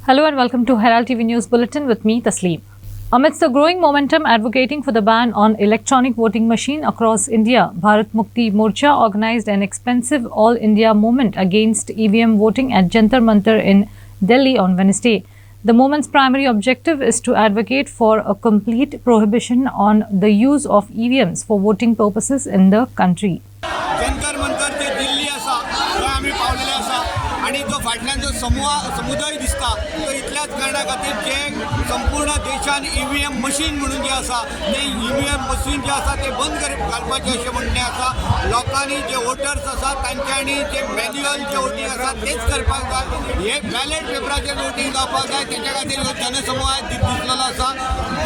Hello and welcome to Herald TV News Bulletin with me, Tasleem. Amidst the growing momentum advocating for the ban on electronic voting machine across India, Bharat Mukti Morcha organized an expensive all-India movement against EVM voting at Jantar Mantar in Delhi on Wednesday. The movement's primary objective is to advocate for a complete prohibition on the use of EVMs for voting purposes in the country. Jantar Mantar ते दिल्ली असा थंय आमी पावलेले आसा आणि जो फाटल्यान जो समुदाय दिसता तो इतल्याच कारणां खातीर जे संपूर्ण देशान ईव्हीएम मशीन म्हणून जे आसा ते ईव्हीएम मशीन जे आसा ते बंद घालपाचें अशें म्हणणें आसा. लोकांनी जे वोटर्स आसा तांच्यांनी जे मॅन्युअल जे वोटींग आसा तेच करपाक जाय. हे बॅलेट पेपराचेर वोटींग जावपाक जाय तेच्या खातीर हो जनसमूह दिसलेलो आसा.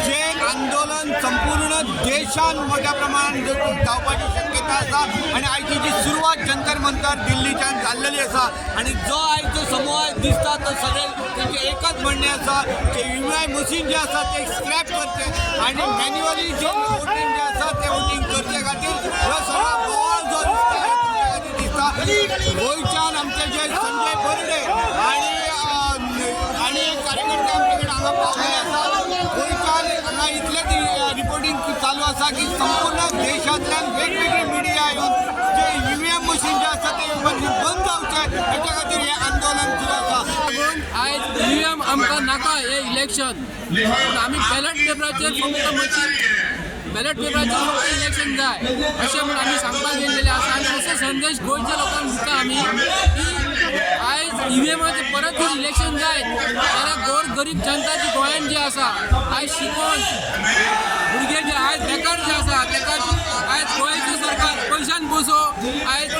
जे आंदोलन संपूर्ण देशान मोठ्या प्रमाणात जावपाची शक्यता आसा आणि आयची जी सुरवात जंतर मंतर दिल्लीच्यान जाल्लेली आसा आणि जो आयचो समूह दिसता तो सगळे तेंचे एकच म्हणणें आसा की ईव्हीएम मशीन जे आसा ते स्क्रॅप करचे आणि मॅन्युअली जे वोटींग जे आसा ते वोटींग करचे खातीर हो सगळो बोवाळ जो दिसता गोंयच्यान आमचे जे संजय बर्डे आणि एक कार्यकर्ते आमचे कडेन हांगा पावलेले आसा. गोंयच्यान हांगा इतलेच रिपोर्टिंग चालू आसा की संपूर्ण देशांतल्यान वेगवेगळी मिडिया येवन जे ईव्हीएम मशीन जे आसा ते बंद जावचे हेच्या खातीर हे आंदोलन सुरू आसा. आयज ईव्हीएम आमकां नाका हे इलेक्शन आमी बॅलेट पेपराचेर फक्त मशीन बॅलेट पेपराचेर फक्त इलेक्शन जाय अशें म्हूण आमी सांगपाक गेल्लेले आसा आनी असो संदेश गोंयच्या लोकांक दिता आमी की आयज ईव्हीएमाचें परत जर इलेक्शन जायत जाल्यार गोर गरीब जनता जी गोंयांत जी आसा आयज शिकून भुरगे जे आयज बेकार जे आसा ताका आयज गोंयचो सरकार पयशान बसो आयज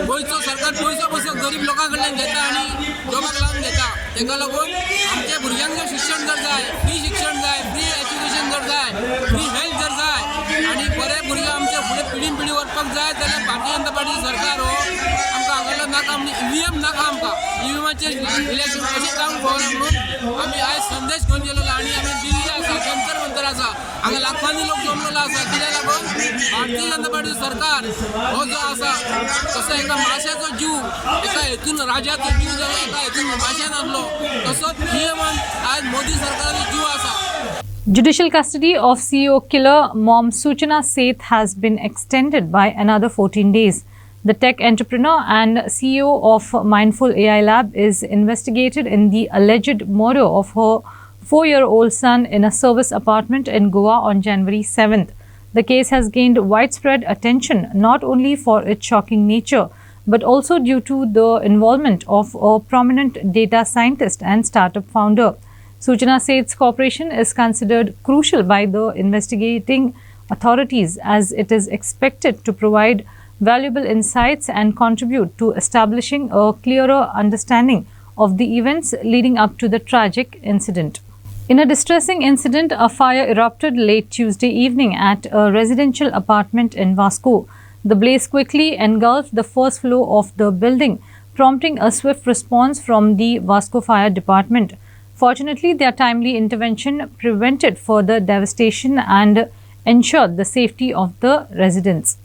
गोंयचो सरकार पयसो बसो गरीब लोकां कडल्यान घेता आनी जॉबाक लावन घेता. ताका लागून आमच्या भुरग्यांक जर शिक्षण जर जाय फ्री शिक्षण जाय फ्री एज्युकेशन जर जाय फ्री हेल्थ जर जाय आनी बरे भुरगे आमचे फुडें पिढीन पिढी वचपाक जाय जाल्यार भारतीय जनता पार्टी सरकार हो आमकां हांगासर नाका आमी ईव्हीएम नाका आमकां ईव्हीएमाचेर इलेक्शन अशें जावंक फावना म्हणून आमी आयज संदेश घेवन गेलेलो आनी आमी दिल्ली आसा जंतर मंतर आसा हांगा लाखांनी लोक जमलेलो आसा. कित्याक लागून भारतीय जनता पार्टी सरकार हो जो आसा तसो एका माश्याचो जीव एका हेतून राजाचो जीव जालो एका हेतून माश्यान आणलो तसोच ईव्हीएमान आयज मोदी सरकाराचो जीव आसा. Judicial custody of CEO killer mom Suchana Seth has been extended by another 14 days. The tech entrepreneur and CEO of Mindful AI Lab is investigated in the alleged murder of her 4-year-old son in a service apartment in Goa on January 7th. The case has gained widespread attention not only for its shocking nature but also due to the involvement of a prominent data scientist and startup founder. Suchana Seth's cooperation is considered crucial by the investigating authorities as it is expected to provide valuable insights and contribute to establishing a clearer understanding of the events leading up to the tragic incident. In a distressing incident, a fire erupted late Tuesday evening at a residential apartment in Vasco. The blaze quickly engulfed the first floor of the building, prompting a swift response from the Vasco Fire Department. Fortunately, their timely intervention prevented further devastation and ensured the safety of the residents.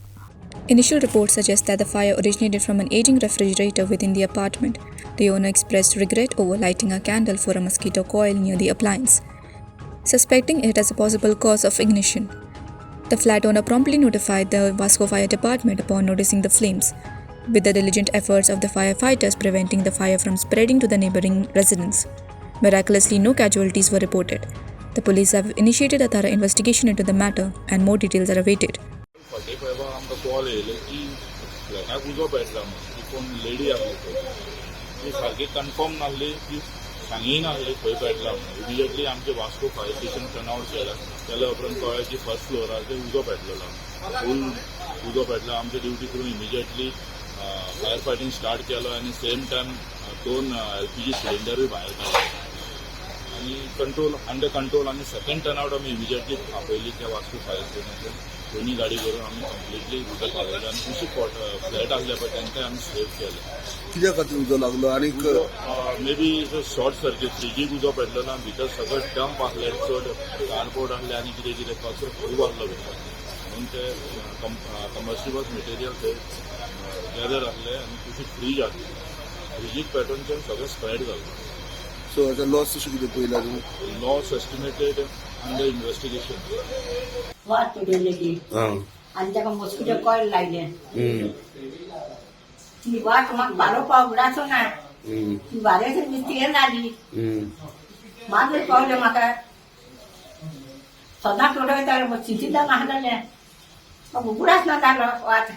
Initial reports suggest that the fire originated from an aging refrigerator within the apartment. The owner expressed regret over lighting a candle for a mosquito coil near the appliance, suspecting it as a possible cause of ignition. The flat owner promptly notified the Vasco Fire Department upon noticing the flames, with the diligent efforts of the firefighters preventing the fire from spreading to the neighboring residents. Miraculously, no casualties were reported. The police have initiated a thorough investigation into the matter and more details are awaited. आमकां call येयलो की फ्लॅटाक उजो पेटला म्हणून ती कोण lady आसली ती सारकी कन्फर्म नासली ती सांगी नासली खंय पेटला म्हणून. इमिजिएटली आमचे Vasco fire station turn out केल्या उपरांत कळ्ळें की फर्स्ट फ्लोरार ते उजो पेटलेलो फूल उजो पेटला. आमचे ड्युटी करून इमिजिएटली फायर फायटींग स्टार्ट केलो आनी सेम टायम 2 LPG सिलिंडरूय भायर काडले आनी अंडर कंट्रोल आनी सेकंड टर्न आउट आमी इमिजिएटली आपयली त्या वास्को फायर स्टेशनाचेर. दोन्ही गाडी करून आम्ही कंप्लिटली उदक घालयलें आनी दुसरे फ्लॅट आसले पळय तांकांय आमी सेव केले. कित्या खातीर उजो लागलो आनी मे बी शॉर्ट सर्कीट फ्रिजीक उजो पेटलेलो आनी भितर सगळें डंप आसले चड कार्डबोर्ड आसले आनी कितें कितें कचरो खूब आसलो भितर म्हणून ते कमर्शियल मटेरियल ते गॅदर आसले आनी तुजी फ्रीज आसली फ्रिजीक पेटोवन सगळें स्प्रेड जालें. सो याचा लॉस कशें कितें पयला तुमी? Loss estimated under investigation. वाट पेटयले ती हां. आनी ताका मॉस्किटो कॉयल लायले. हम्म. ती वाट म्हाका बारोवपाक उगडाचो ना. हम्म. ती बारेची मिस्टेक जाली. हम्म. मागीर कळलें म्हाका सदांच उडयताले मस्जिदींतल्यान हाडलें. म्हाका उगडाच ना जालो वाट.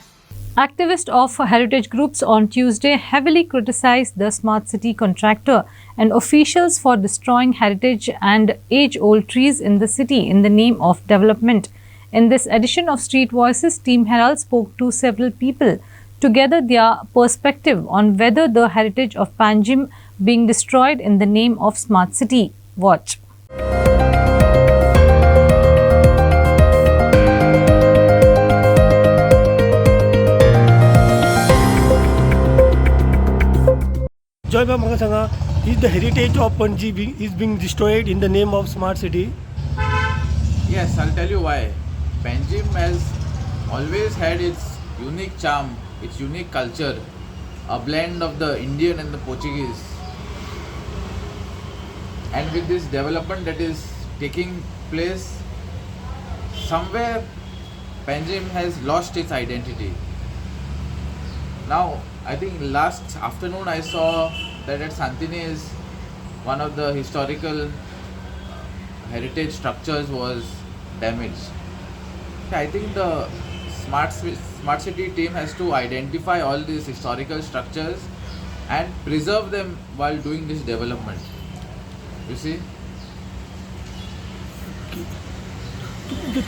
Activists of heritage groups on Tuesday heavily criticized the smart city contractor and officials for destroying heritage and age-old trees in the city in the name of development. In this edition of Street Voices, Team Herald spoke to several people to gather their perspective on whether the heritage of Panjim being destroyed in the name of smart city. Watch. Joy Bhai, म्हाका सांगा, is the heritage of Panji is being destroyed in the name of smart city? Yes, I'll tell you why. Panjim has always had its unique charm, its unique culture, a blend of the Indian and the Portuguese. And with this development that is taking place, somewhere Panjim has lost its identity. Now, I think last afternoon I saw that at Santines one of the historical heritage structures was damaged. I think the smart city team has to identify all these historical structures and preserve them while doing this development. You see?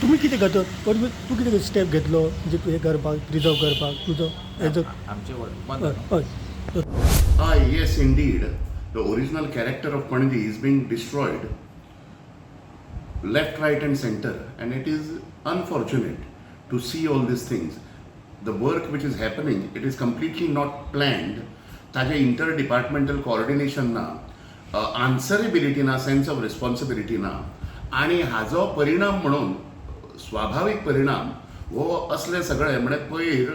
तुम्ही कितें करता? तूं कितें step घेतलो म्हणजे हे करपाक, preserve करपाक तुजो हेजो? आमचे हय. Yes, indeed. The original character of Panji is being destroyed left, right, and center, and it is unfortunate to see all these things. The work which is happening, it is completely not planned. ताजे interdepartmental coordination ना, answerability ना, sense of responsibility ना, आणि हाजो परिणाम म्हणून स्वाभाविक परिणाम वो असले सगळे म्हणजे पयर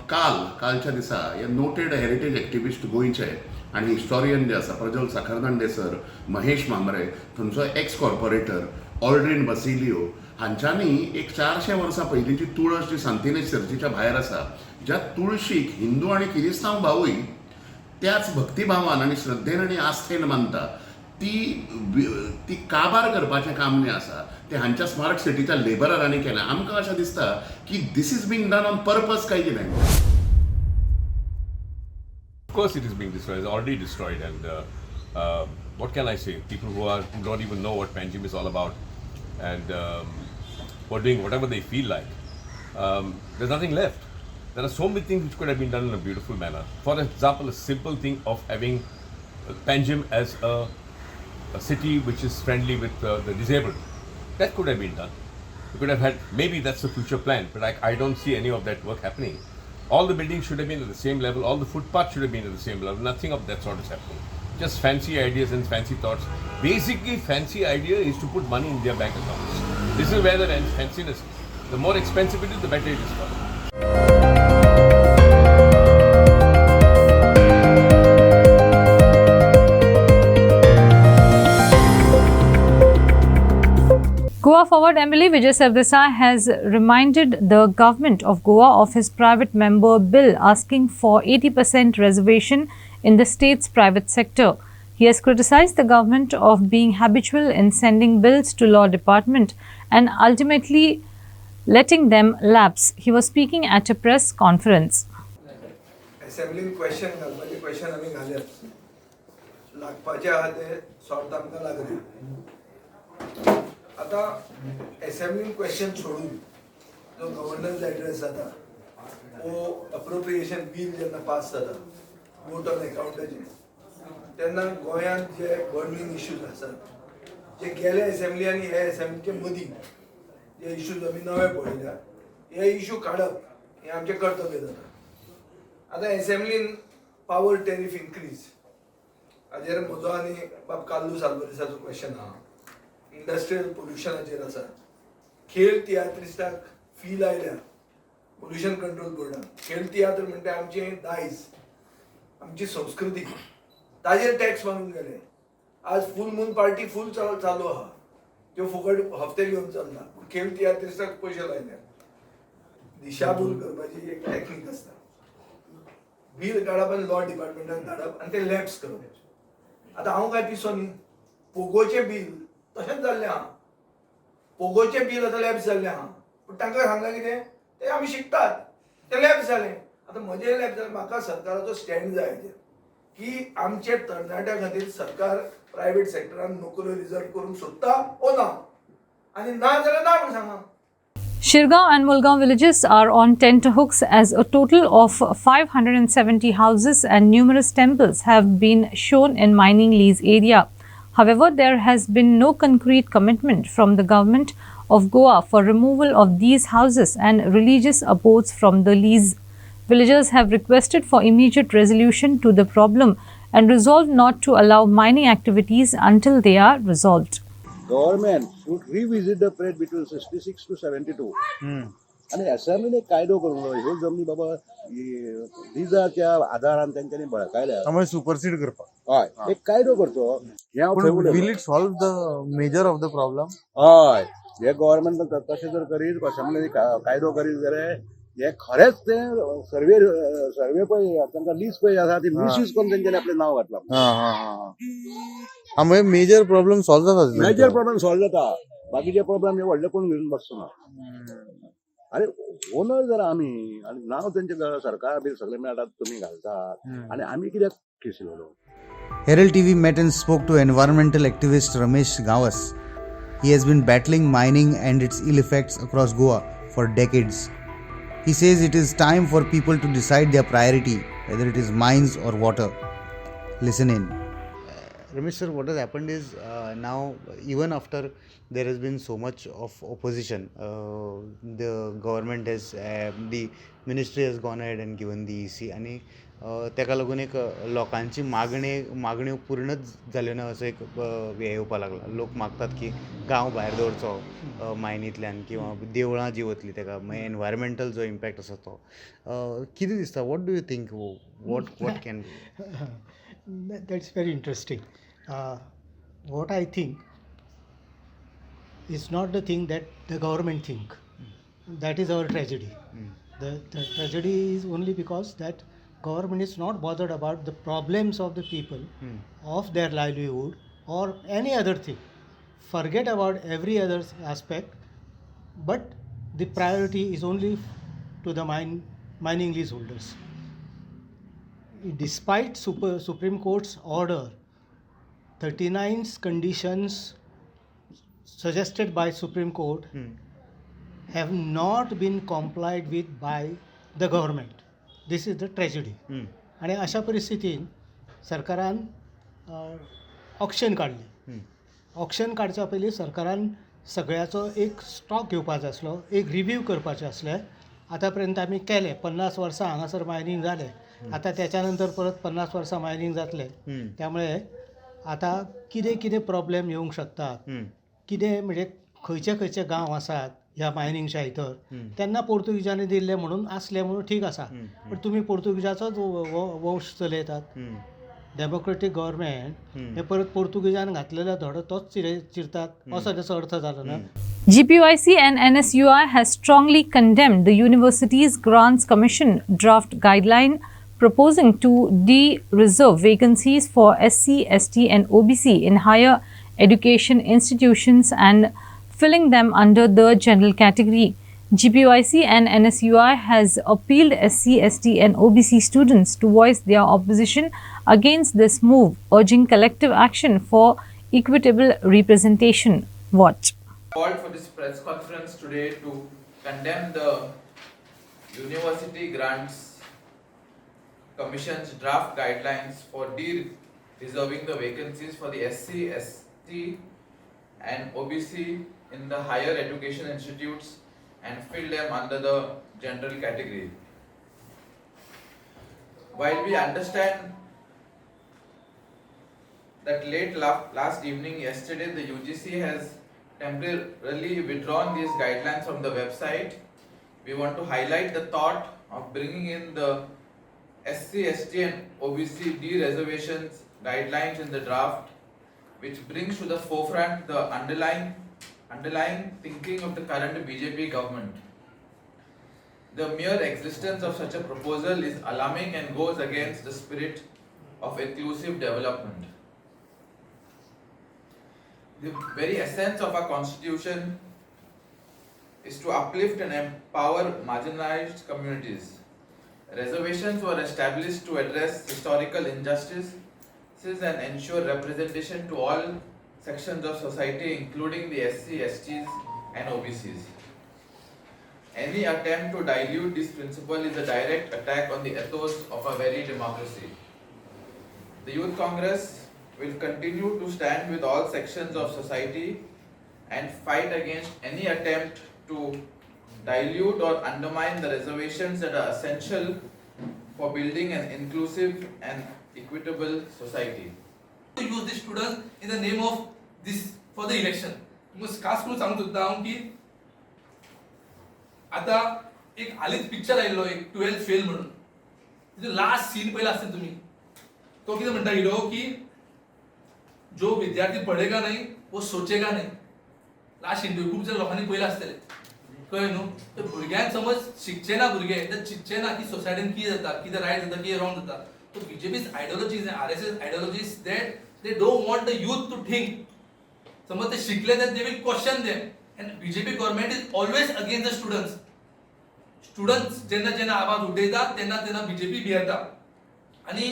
कालच्या दिसा हे नोटेड हेरिटेज एक्टिविस्ट गोंयचे आणि हिस्टोरियन जे आसा प्रज्वल साखरदांडे सर, महेश मांबरे, थंयचो एक्स कॉर्पोरेटर ऑल्ड्रीन बसिलियो हांच्यांनी एक 400 वर्सां पयलींची तुळस जी सांतिनेज चर्चीच्या भायर आसा, ज्या तुळशीक हिंदू आणि किरिस्तांव भावूय त्याच भक्तिभावान आणि श्रद्धेन आणि आस्थेन मानता, ती काबार करपाचें काम जें आसा तें हांच्या स्मार्ट सिटीच्या लेबररांनी केलें. आमकां अशें दिसता की this is being done on purpose काय कितें. Of course it is being destroyed, it's already destroyed, and what can I say? People who don't even know what Panjim is all about and who are doing whatever they feel like. There's nothing left. There are so many things which could have been done in a beautiful manner. For example, a simple thing of having Panjim as a city which is friendly with the disabled. That could have been done. We could have had, maybe that's the future plan, but I don't see any of that work happening. All the buildings should have been at the same level, all the footpaths should have been at the same level, nothing of that sort is happening. Just fancy ideas and fancy thoughts. Basically, fancy idea is to put money in their bank accounts. This is where the fanciness is. The more expensive it is, the better it is for them. Goa Forward MLA Vijay Sardesai has reminded the government of Goa of his private member bill asking for 80% reservation in the state's private sector. He has criticized the government of being habitual in sending bills to law department and ultimately letting them lapse. He was speaking at a press conference. Assembling question घालपाचे question आमी घाल्यात लागपाचे आहा ते sort आमकां लागले. आता असेंब्लीन question सोडून जो governance address जाता वो अप्रोप्रिएशन बिल जेन्ना पास जाता वोट ऑन अकाउंटाचे तेन्ना गोंयांत जे बर्निंग इश्यूज आसात जे गेले असेंब्ली आनी हे असेंब्लीचे मदीं जे इश्यूज आमी नवे पळयल्या हे इश्यू काडप हें आमचें कर्तव्य जाता. आतां असेंब्लीन पावर टॅरिफ इन्क्रीज हाजेर म्हजो आनी बाब काल्लू सालवरिसाचो क्वेश्चन आहा. इंडस्ट्रियल पोल्युशनाचेर आसा. खेळ तियात्रिस्टाक फी लायल्या पोल्युशन कंट्रोल बोर्डान. खेळ तियात्र म्हणटा आमचें दायज, आमची संस्कृती, ताजेर टॅक्स मागून गेले. आज फूल मून पार्टी फूल चालू आहा त्यो फुकट हफ्ते घेवन चलना पूण खेळ तियात्रिस्टाक पयशे लायल्यात दिशाभूल करपाची एक टॅक्नीक आसता बील काडप आनी लॉ डिपार्टमेंटान धाडप आनी ते लॅप्स करप आतां हांव काय पिसो न्ही पोगोचें बील तशेंच जाल्लें आहा पोगोचें बील आतां लॅप्स जाल्लें आहा पूण तांकां सांगलां कितें ते आमी शिकतात ते लॅप्स जालें आतां म्हजें लॅप्स जालें म्हाका सरकाराचो स्टँड जाय हेजेर की आमचे तरणाट्या खातीर सरकार प्रायवेट सेक्टरान नोकऱ्यो रिजर्व करूंक सोदता ओ ना आनी ना जाल्यार ना म्हूण सांगा. Shirgaon and Mulgaon villages are on tenterhooks as a total of 570 houses and numerous temples have been shown in mining lease area. However, there has been no concrete commitment from the government of Goa for removal of these houses and religious abodes from the lease. Villagers have requested for immediate resolution to the problem and resolved not to allow mining activities until they are resolved. Government should revisit the period between 66 to 72. आणि असेंब्लीने कायदो करूंक ह्यो जमनी बाबा रिजाच्या आधारान तेंच्यांनी बळकायल्या त्यामुळे supersede करपाक हय एक कायदो करचो will it solve the measure of the problem हय हे गव्हर्नमेंट तशें जर करीत असेंब्लीने कायदो करीत जाल्यार हे खरेंच ते सर्वे पळय तांकां लीज पळय आसा ती मिसयूज करून तेंच्यांनी आपलें नांव घातलां म्हणजे मेजर प्रॉब्लेम सॉल्व जाता मेजर प्रॉब्लेम सॉल्व जाता बाकीचे प्रॉब्लेम हे व्हडले कोण घेवन बसना अरे ओनर जर आमी आनी नांव तेंचे सरकार बी सगळे मेळटात तुमी घालतात आनी आमी कित्याक केसिलो. Herald TV met and spoke to environmental activist Ramesh Gawas. He has been battling mining and its ill effects across Goa for decades. He says it is time for people to decide their priority, whether it is mines or water. Listen in. Ramesh sir, what has happened is now even after there has been so much of opposition, the government has, the ministry has gone ahead and given the EC आणि तेका लागून एक लोकांची मागण्यो पूर्णच जाल्यो ना असो एक हे येवपाक लागला. लोक मागतात की गांव भायर दवरचो मायनींतल्यान किंवा देवळां जी वतली तेका मागीर एनवायरमेंटल जो इम्पॅक्ट आसा तो कितें दिसता. What do you think what can That's very interesting. What I think is not the thing that the government think. That is our tragedy. The tragedy is only because that government is not bothered about the problems of the people, of their livelihood or any other thing. Forget about every other aspect, but the priority is only to the mining leaseholders. Despite Supreme Court's order, 39 conditions suggested by Supreme Court have not been complied with by the government. This is the tragedy. आणि अशा परिस्थितीन सरकारान auction काडलें. Auction काडच्या पयलीं सरकारान सगळ्याचो एक stock घेवपाचो आसलो, एक रिव्यू करपाचें आसलें. आतां पर्यंत आमी केलें 50 वर्सां हांगासर मायनींग जालें. आता त्याच्यानंतर परत 50 वर्सां मायनींग जातले. त्यामुळे आता कितें प्रॉब्लेम येवंक शकतात, कितें म्हणजे खंयचे गांव आसात ह्या मायनींगच्या भितर तेन्ना पोर्तुगीजांनी दिल्ले म्हणून आसले म्हणून ठीक आसा. पण तुमी पोर्तुगीजाचोच वंश चलयतात. डेमोक्रेटीक गव्हर्मेंट हे परत पोर्तुगीजान घातलेलो धडो तोच चिरतात असो त्याचो अर्थ जालो ना. GPUIC and NSUI has strongly condemned the Universities Grants Commission draft guideline proposing to de-reserve vacancies for SC, ST and OBC in higher education institutions and filling them under the general category. GPUIC and NSUI has appealed SC, ST and OBC students to voice their opposition against this move, urging collective action for equitable representation. Watch. Called for this press conference today to condemn the University Grants Commission's draft guidelines for de-reserving the vacancies for the SC, ST and OBC in the higher education institutes and fill them under the general category. While we understand that late last evening yesterday the UGC has temporarily withdrawn these guidelines from the website, we want to highlight the thought of bringing in the SC, ST and OBC de-reservations guidelines in the draft which brings to the forefront the underlying thinking of the current BJP government. The mere existence of such a proposal is alarming and goes against the spirit of inclusive development. The very essence of our constitution is to uplift and empower marginalized communities. Reservations were established to address historical injustices and ensure representation to all sections of society, including the SC, STs, and OBCs. Any attempt to dilute this principle is a direct attack on the ethos of our very democracy. The Youth Congress will continue to stand with all sections of society and fight against any attempt to dilute or undermine the reservations that are essential for building an inclusive and equitable society. To use the students in the name of this for the election. खास करून सांगू सुद्धा हांव की आता एक हालींच picture आयिल्लो एक 12th फेल म्हणून तिजो लास्ट सीन पळयला आसतले तुमी तो कितें म्हणटा हिरो की जो विद्यार्थी पढ़ेगा नहीं वो सोचेगा नहीं लास्ट इंटरव्यू खूब जण लोकांनी पळयला आसतले कळ्ळें न्हू तर भुरग्यांक समज शिकचे ना भुरगे तर चिंतचे ना की सोसायटीन कितें जाता कितें रायट जाता कितें रॉंग जाता तो BJP's ideologies RSS ideologies that they don't want the youth to think समज ते शिकले तर they will question them and BJP government is always against the students जेन्ना जेन्ना आवाज उठयता तेन्ना तेन्ना बीजेपी भियेता आनी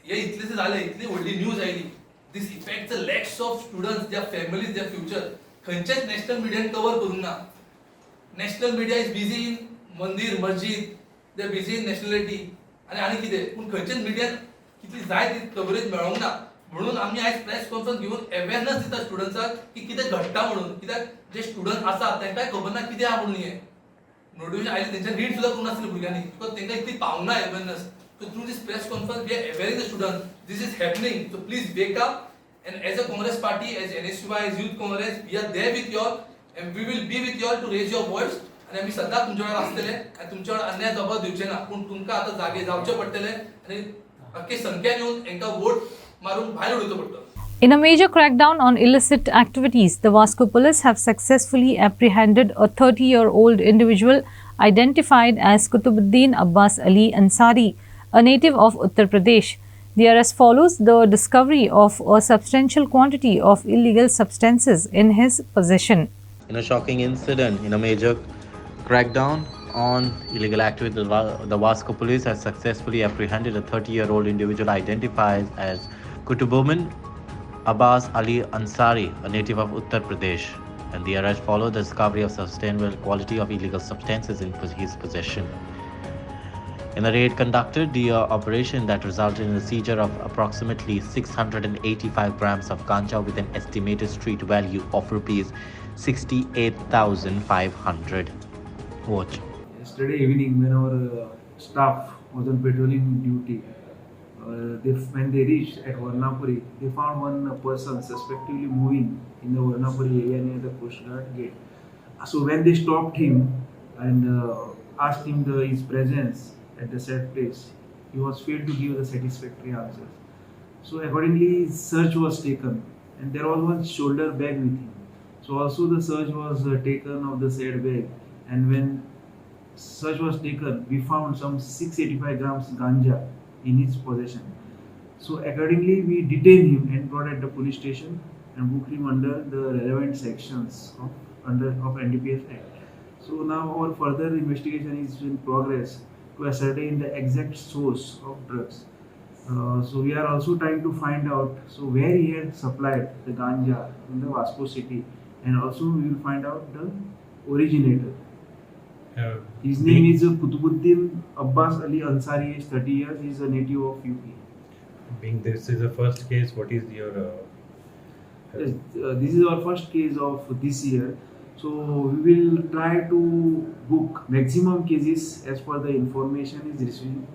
हे इतलेशे जाले इतली व्हडली न्यूज आयली this effect the lakhs of students their families their future खंयचेच नॅशनल मिडियान कवर करूंक ना national media is busy in mandir masjid they are busy in nationality आनी कितें पूण खंयचेच मिडियान कितली जाय ती कवरेज मेळोंक ना म्हणून आम्ही आज प्रेस कॉन्फरन्स घेऊन अवेअरनेस दिता स्टुडंट्साक की कितें घडटा म्हणून कित्याक जे स्टुडंट आसा तांकांय खबर ना कितें आहा म्हणून हें नोटिफिकेशन आयलें तेंचे रीड सुद्दां करूं नासले भुरग्यांनी बिकॉज तांकां इतली पावना awareness so through this press conference we are awaring the student this is happening so please wake up and as a Congress party as NSUI as youth Congress we are there with your and we will be with your to raise your voice आनी आमी सदांच तुमचे वांगडा आसतले आनी तुमचे वांगडा अन्याय जावपाक दिवचे ना पूण तुमकां आतां जागे जावचे पडटले आनी अख्खे संख्यान येवन हांकां वोट मारून भायर उडोवचो पडटलो. In a major crackdown on illicit activities, the Vasco police have successfully apprehended a 30-year-old individual identified as Kutubuddin Abbas Ali Ansari, a native of Uttar Pradesh. The arrest follows the discovery of a substantial quantity of illegal substances in his possession. In a shocking incident, in a major crackdown on illegal activity, the Vasco police has successfully apprehended a 30-year-old individual identified as Kutubuddin Abbas Ali Ansari, a native of Uttar Pradesh, and the arrest followed the discovery of sustainable quality of illegal substances in his possession. In a raid conducted, the operation that resulted in the seizure of approximately 685 grams of ganja with an estimated street value of rupees 68,500. Watch. Yesterday evening, when our staff was on patrolling duty, when they reached at Varnapuri, they found one person suspectively moving in the Varnapuri area near the Coast Guard gate. So when they stopped him and asked him his presence at the said place, he was failed to give the satisfactory answers. So accordingly, search was taken, and there was one shoulder bag with him. So also the search was taken of the said bag, and when search was taken, we found some 685 grams ganja in his possession. So accordingly, we detained him and brought at the police station and booked him under the relevant sections of NDPS Act. So now our further investigation is in progress to ascertain the exact source of drugs. So we are also trying to find out where he had supplied the ganja in the Vasco city, and also we will find out the originator. His name is Kutubuddin Abbas Ali Ansari, age 30 years. He is a native of UP. Being this is the first case, what is your... Yes, this is our first case of this year. So we will try to book maximum cases as per the information is received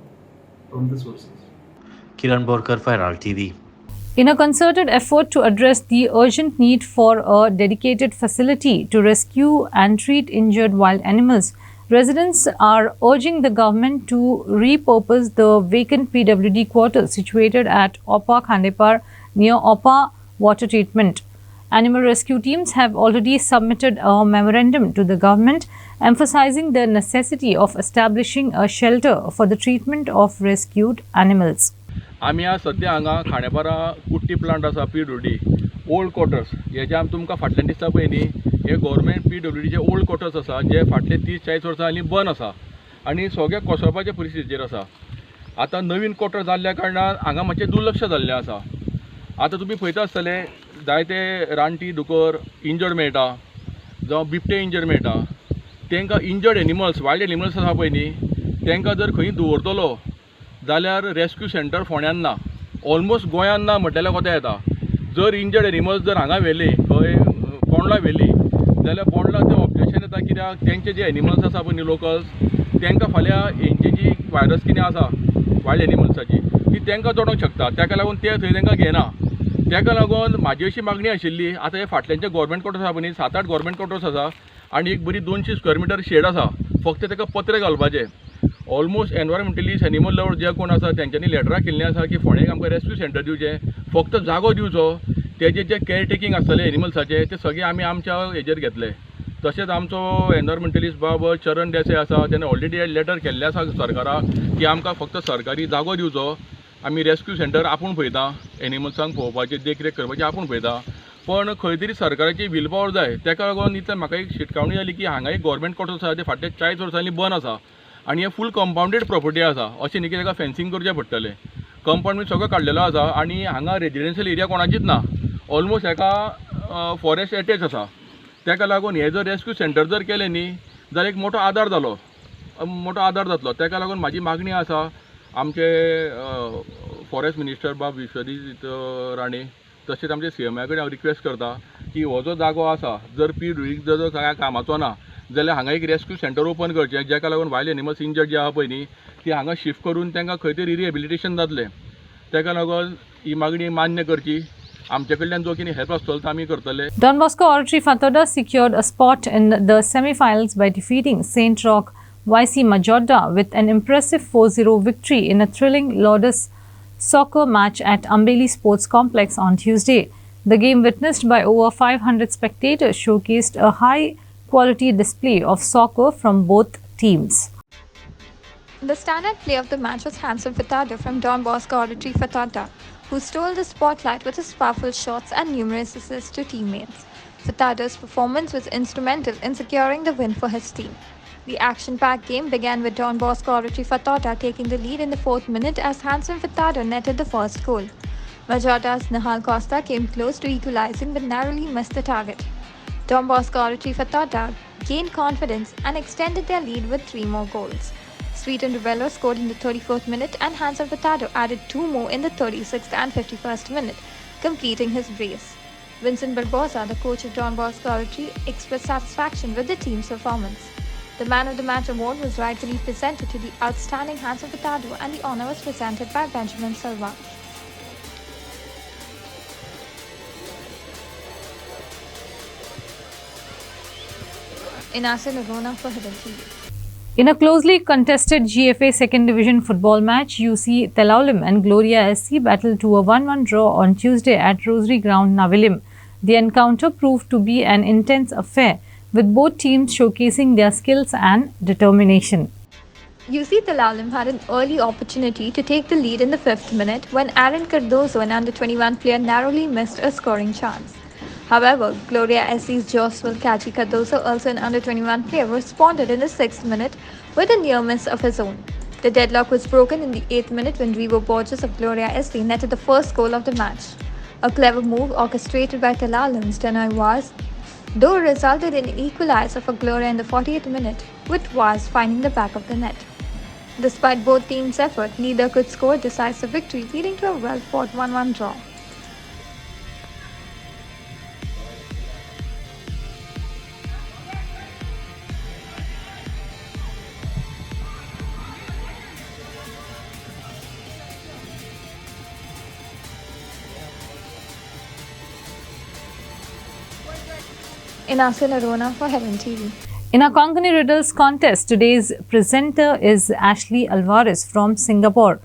from the sources. Kiran Borkar for Herald TV. In a concerted effort to address the urgent need for a dedicated facility to rescue and treat injured wild animals, residents are urging the government to repurpose the vacant PWD quarters situated at Oppa Khandepar near Oppa water treatment. Animal rescue teams have already submitted a memorandum to the government emphasizing the necessity of establishing a shelter for the treatment of rescued animals. आमी आज सद्या हांगा खांडेपारा कुट्टी plant आसा PWD old quarters हेजे आमी तुमकां फाटल्यान दिसता पळय न्ही हे गव्हर्मेंट PWDचे ओल्ड क्वॉर्टर्स आसा जे फाटले 30-40 वर्सां हालीं बंद आसा आनी सगळे कोसळपाचे परिस्थितीचेर आसा. आतां नवीन क्वॉर्टर जाल्ल्या कारणान हांगा मातशें दुर्लक्ष जाल्लें आसा. आतां तुमी पळयता आसतले जायते रानटी दुकर इंजर्ड मेळटा जावं बिबटे इंजर्ड मेळटा. तांकां इंजर्ड एनिमल्स वायल्ड एनिमल्स आसा पळय न्ही तांकां जर खंय दवरतलो जाल्यार रेस्क्यू सेंटर फोंड्यान ना, ऑलमोस्ट गोंयान ना म्हटल्यार कोता येता. जर इंजर्ड एनिमल्स जर हांगा व्हेले खंय बोंडला व्हेली जाल्यार बोंडला तें ऑब्जेक्शन येता कित्याक तेंचे जे एनिमल्स आसा पळय न्ही लोकल्स तांकां फाल्यां हेंची जी वायरस कितें आसा वायल्ड एनिमल्साची ती तांकां चोडोंक शकता. ताका लागून ते थंय तांकां घेना. ताका लागून म्हाजी अशी मागणी आशिल्ली आतां हे फाटल्यानचे गव्हर्मेंट क्वॉर्टर्स आसा पळय न्ही 7-8 गव्हर्मेंट क्वॉर्टर्स आसा आनी एक बरी 200 स्क्वेअर मिटर शेड आसा. फक्त ताका पत्रे घालपाचे. ऑलमोस्ट एनवायरमेंटलिस्ट एनिमल लवर जे कोण आसा तेंच्यांनी लेटरां केल्लीं आसा की फोंड्याक आमकां रेस्क्यू सेंटर दिवचें, फक्त जागो दिवचो, तेजे जे केअरटेकींग आसतलें एनिमल्साचें तें सगळें आमी आमच्या हेजेर घेतले. तशेंच आमचो एनवायरमेंटलिस्ट बाब चरण देसाय आसा तेणें ऑलरेडी लेटर केल्लें आसा सरकाराक की आमकां फक्त सरकारी जागो दिवचो. आमी रेस्क्यू सेंटर आपूण पळयता, एनिमल्सांक पळोवपाची देखरेख करपाची आपूण पळयता. पण खंय तरी सरकाराची विल पावर जाय. ताका लागून इतलें म्हाका एक शिटकावणी जाली की हांगा एक गव्हर्मेंट क्वॉर्टर्स आसा ते फाटले 40 वर्सांनी बंद आसा आनी हे फूल कंपाउंडेड प्रॉपर्टी आसा. अशें न्ही की ताका फेन्सिंग करचें पडटलें. कंपाउंड सगळो काडलेलो आसा आनी हांगा रेजिडेन्शियल एरिया कोणाचीच ना. ऑलमोस्ट हाका फॉरेस्ट एटेच आसा. ताका लागून हे जर रेस्क्यू सेंटर जर केलें न्ही जाल्यार एक मोठो आदार जातलो. ताका लागून म्हाजी मागणी आसा आमचे फॉरेस्ट मिनिस्टर बाब विश्वजीत राणे तशेंच आमचे CMA कडेन हांव रिक्वेस्ट करता की हो जो जागो आसा जर PWDक जर काय कामाचो ना जाल्यार हांगा एक रेस्क्यू सेंटर ओपन करचें जाका लागून वायल्ड एनिमल्स इंजर्ड जे आसा पळय न्ही ती हांगा शिफ्ट करून तांकां खंय तरी रिहेबिलिटेशन जातलें. ताका लागून ही मागणी मान्य करची. आमचे कडल्यान जो कितें हेल्प आसतलो तो आमी करतले. Don Bosco Oratory Fatada secured a spot in the semi-finals by defeating Saint Roch YC Majorda with an impressive 4-0 victory in a thrilling Lourdes soccer match at Ambeli Sports Complex on Tuesday. The game, witnessed by over 500 spectators, showcased a high-quality display of soccer from both teams. The standout play of the match was Handsome Furtado from Don Bosco Oratory Fatada, who stole the spotlight with his powerful shots and numerous assists to teammates. Furtado's performance was instrumental in securing the win for his team. The action-packed game began with Don Bosco Oratory Fatada taking the lead in the 4th minute as Handsome Furtado netted the first goal. Majorda's Nahal Costa came close to equalizing but narrowly missed the target. Don Bosco Oratory Fatada gained confidence and extended their lead with 3 more goals. Sweet and Rebello scored in the 34th minute and Handsome Furtado added 2 more in the 36th and 51st minute, completing his brace. Vincent Barbosa, the coach of Don Bosco Oratory, expressed satisfaction with the team's performance. The Man of the Match award was rightfully presented to the outstanding Handsome Furtado and the honour was presented by Benjamin Silva. Inase Nagona for Herald TV. In a closely contested GFA Second Division football match, UC Telaulim and Gloria SC battled to a 1-1 draw on Tuesday at Rosary Ground, Navilim. The encounter proved to be an intense affair, with both teams showcasing their skills and determination. UC Telaulim had an early opportunity to take the lead in the 5th minute when Aaron Cardozo, an under-21 player, narrowly missed a scoring chance. However, Gloria SC's Joswell Kachi Cardozo, also an under-21 player, responded in the 6th minute with a near miss of his own. The deadlock was broken in the 8th minute when Rivo Borges of Gloria SC netted the first goal of the match. A clever move orchestrated by Telaulim's Denoy Vaz, though resulted in an equalizer for Gloria in the 40th minute, with Vaz finding the back of the net. Despite both teams' effort, neither could score a decisive victory, leading to a well-fought 1-1 draw. Inase Narona for Herald TV. In a Konkani Riddles contest, today's presenter is Ashley Alvarez from Singapore.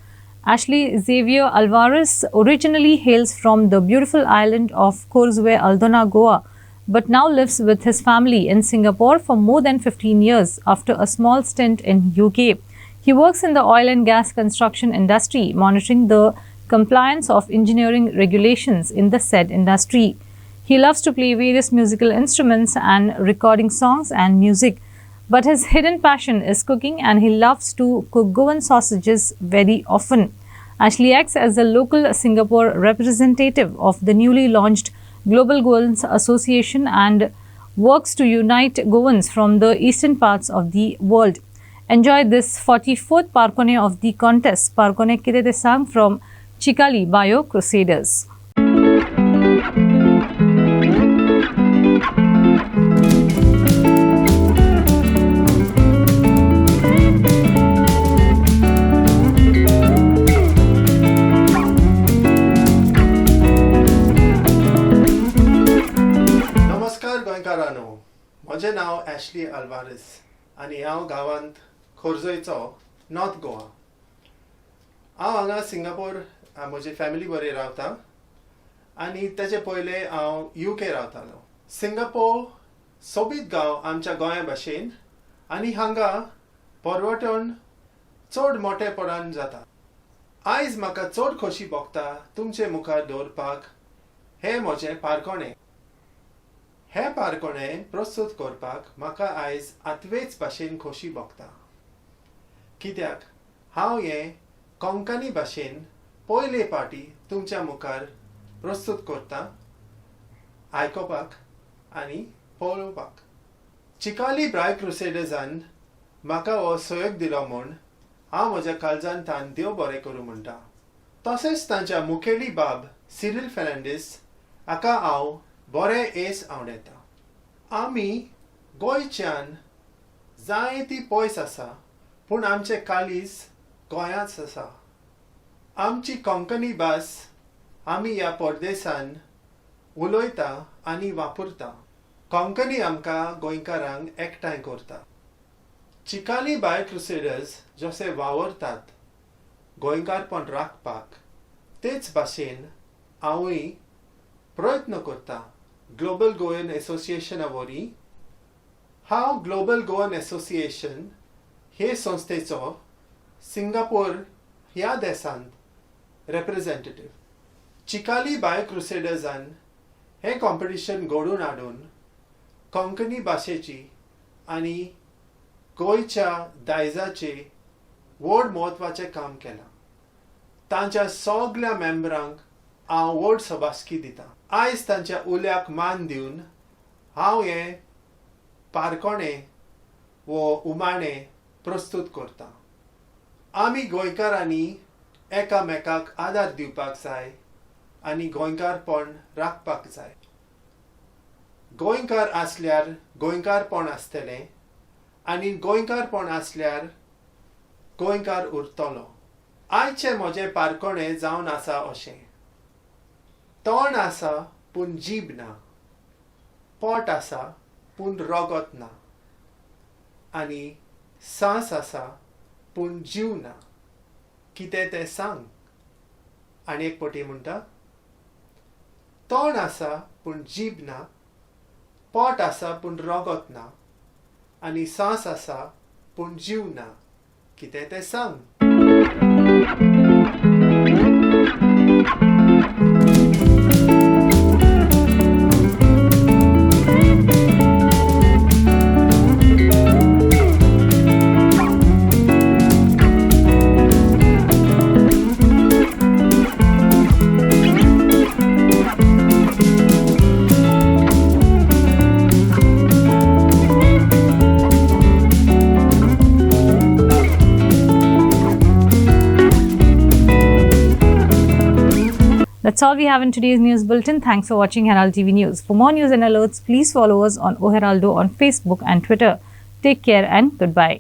Ashley Xavier Alvarez originally hails from the beautiful island of Corzwe Aldona, Goa, but now lives with his family in Singapore for more than 15 years after a small stint in UK. He works in the oil and gas construction industry, monitoring the compliance of engineering regulations in the said industry. He loves to play various musical instruments and recording songs and music, but his hidden passion is cooking and he loves to cook Goan sausages very often. Ashley acts as the local Singapore representative of the newly launched Global Goans Association and works to unite Goans from the eastern parts of the world. Enjoy this 44th Parkone of the contest, Parkone Kirete Sang from Chikali Bio Crusaders. नमस्कार गोंयकारांनो, म्हजें नांव ॲश्ली Alvarez आनी हांव गांवांत खोर्जोयचो north Goa. हांव हांगा Singapore म्हजी family बरी रावता आनी तेचे पयले हांव UK रावतालो. सिंगापोर सोबीत गांव आमच्या गोंया भाशेन आनी हांगा परवटण चड मोठेपणान जाता. आयज म्हाका चड खोशी भोगता तुमचे मुखार दवरपाक हें म्हजें पारकोणें. हे पारकोणें प्रस्तुत करपाक म्हाका आयज आतवेच भाशेन खोशी भोगता, कित्याक हांव हें कोंकणी भाशेन पयले फावटी तुमच्या मुखार प्रस्तुत करता, आयकोपाक आनी पळोवपाक. चिकाली ब्राय क्रुसेडर्सान म्हाका हो सहयोग दिलो म्हूण हांव म्हज्या काळजान तान देव बरें करूं म्हणटा. तशेंच तांच्या मुखेली बाब सिरिल फेर्नांडीस हाका हांव बरें येस आवडेता. आमी गोंयच्यान जायती पयस आसा पूण आमचें काळीज गोंयांच आसा. आमची कोंकणी भास आमी ह्या परदेसान उलयता आनी वापरता. कोंकणी आमकां गोंयकारांक एकठांय करता. चिकाली बाय क्रुसेडर्स जशे वावरतात गोंयकारपण राखपाक, तेच भाशेन हांवूय प्रयत्न करता ग्लोबल गोवन एसोसिएशना वरवीं. हांव ग्लोबल गोवन एसोसिएशन हे संस्थेचो सिंगापोर ह्या देशांत रिप्रेझेंटेटिव्ह. चिकाली बाय क्रुसेडर्सान हें कॉम्पिटिशन घडोवन हाडून कोंकणी भाशेची आनी गोंयच्या दायजाचें व्हड म्हत्वाचें काम केलां. तांच्या सगळ्या मेंबरांक हांव व्हड सभासकी दिता. आयज तांच्या उल्याक मान दिवन हांव हें पारकोणें वो उमाणें प्रस्तुत करता. आमी गोंयकारांनी एकामेकाक आदार दिवपाक जाय आनी गोंयकारपण राखपाक जाय. गोंयकार आसल्यार गोंयकारपण आसतलें आनी गोंयकारपण आसल्यार गोंयकार उरतलो. आयचें म्हजें पारकोणें जावन आसा अशें. तोंड आसा पूण जीब ना, पोट आसा पूण रगत ना, आनी सांस आसा पूण जीव ना. कितें तें सांग. आनी एक पटी म्हणटा, तोंड आसा पूण जीब ना, पोट आसा पूण रगत ना, आनी सांस आसा पूण जीव ना. कितें तें सांग. That's all we have in today's news bulletin. Thanks for watching Herald TV News. For more news and alerts, please follow us on O Heraldo on Facebook and Twitter. Take care and goodbye.